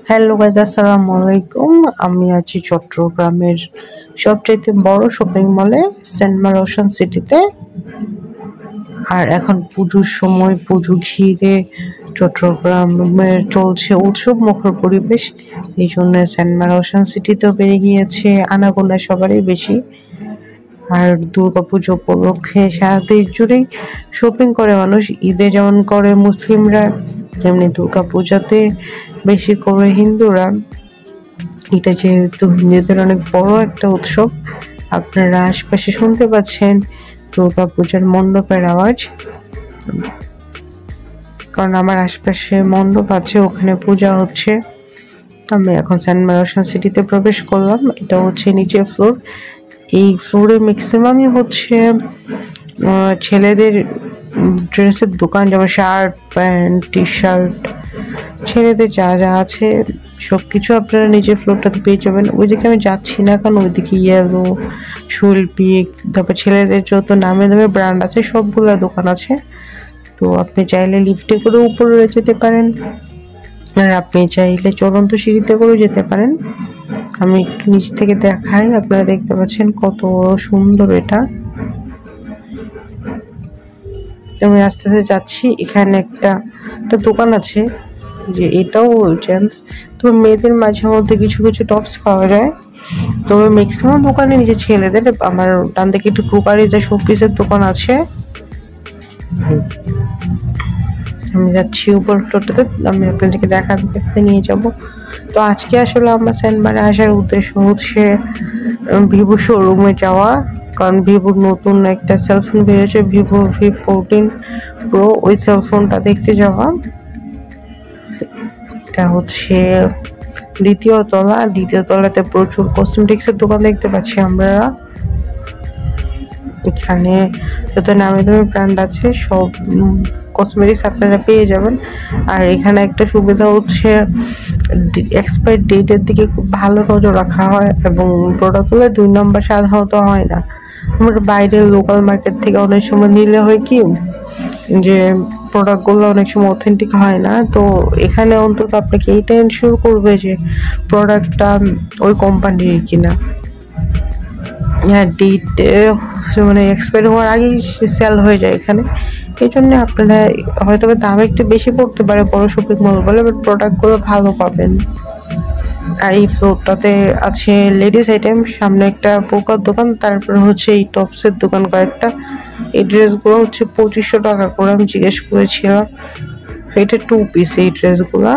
Hello guys, আসসালামু আলাইকুম। আমি আছি চট্টগ্রামের সবচাইতে বড় শপিং মলে সেন্ট মার্টিন ওশান সিটিতে। আর এখন পুজোর সময়, পুজো ঘিরে চট্টগ্রামের চলছে উৎসব মুখর পরিবেশ। এই জন্য সেন্ট মার্টিন ওশান সিটিতেও বেড়ে গিয়েছে আনাগোনা সবারই বেশি। আর দুর্গাপুজো উপলক্ষে সারা দেশ জুড়েই শপিং করে মানুষ। ঈদে যেমন করে মুসলিমরা, তেমনি দুর্গাপূজাতে বেশি করে হিন্দুরা। এটা যেহেতু হিন্দুদের অনেক বড় একটা উৎসব, আপনারা আশপাশে শুনতে পাচ্ছেন দুর্গাপূজার মণ্ডপের আওয়াজ, কারণ আমার আশপাশে মণ্ডপ আছে, ওখানে পূজা হচ্ছে। আমি এখন সেন্ট মার্টিন ওশান সিটিতে প্রবেশ করলাম। এটা হচ্ছে নিচের ফ্লোর। এই ফ্লোরে ম্যাক্সিমামই হচ্ছে ছেলেদের ড্রেসের দোকান, যেমন শার্ট, প্যান্ট, টি শার্ট, ছেলেদের যা যা আছে সব কিছু আপনারা নিজের ফ্লোরটাতে পেয়ে যাবেন। ওইদিকে আমি যাচ্ছি না, কারণ ওইদিকে ইয়েলো, শৈল্পিক, তারপর ছেলেদের যত নামে দামে ব্র্যান্ড আছে সবগুলো দোকান আছে। তো আপনি চাইলে লিফটে করে উপরে যেতে পারেন, আর আপনি চাইলে চলন্ত সিঁড়িতে করেও যেতে পারেন। আমি একটু নিচ থেকে দেখাই, আপনারা দেখতে পাচ্ছেন কত সুন্দর এটা। আমি আস্তে আস্তে যাচ্ছি। এখানে একটা দোকান আছে, যে এটাও জেন্টস, তবে মেয়েদের মাঝে মধ্যে কিছু কিছু টপস পাওয়া যায়, তবে ম্যাক্সিমাম দোকানে নিজে ছেলেদের। আমার ডান দিকে একটু ক্রোকারিজের শোপিসের দোকান আছে। আমি যাচ্ছি উপর ফ্লোরটাতে, আমি আপনাদেরকে দেখতে নিয়ে যাব। তো আজকে আসলে আমার সেন্ট মার্টিন আসার উদ্দেশ্য হচ্ছে ভিভো শোরুমে যাওয়া, কারণ ভিভোর নতুন একটা সেলফোন বেরিয়েছে, ভিভো V14 প্রো, ওই সেলফোনটা দেখতে যাওয়া। এটা হচ্ছে দ্বিতীয় তলাতে প্রচুর কসমেটিক্সের দোকান দেখতে পাচ্ছি আমরা। এখানে যত নামি দামি ব্র্যান্ড আছে সব কসমেটিক্স আপনারা পেয়ে যাবেন। আর এখানে একটা সুবিধা হচ্ছে এক্সপায়ার ডেটের দিকে খুব ভালো নজর রাখা হয়, এবং প্রোডাক্টগুলো 2 নম্বর সাধারণত হয় না। আমরা বাইরের লোকাল মার্কেট থেকে অনেক সময় নিলে হয় কি, যে প্রোডাক্টগুলো অনেক সময় অথেন্টিক হয় না। তো এখানে অন্তত আপনাকে এইটা এনশিওর করবে যে প্রোডাক্টটা ওই কোম্পানির কিনা। হ্যাঁ, ডেট মানে এক্সপায়ার হওয়ার আগেই সেল হয়ে যায় এখানে। এই জন্য আপনারা হয়তো দাম একটু বেশি পড়তে পারে বড় শপিং মল বলে, বাট প্রোডাক্টগুলো ভালো পাবেন। আর এই ফ্লোরটাতে আছে লেডিস আইটেম, সামনে একটা পোকার দোকান, তারপরে হচ্ছে এই টপসের দোকান কয়েকটা। এই ড্রেসগুলো হচ্ছে 2500 টাকা করে, আমি জিজ্ঞেস করেছিলাম। এটা 2 পিস এই ড্রেসগুলা।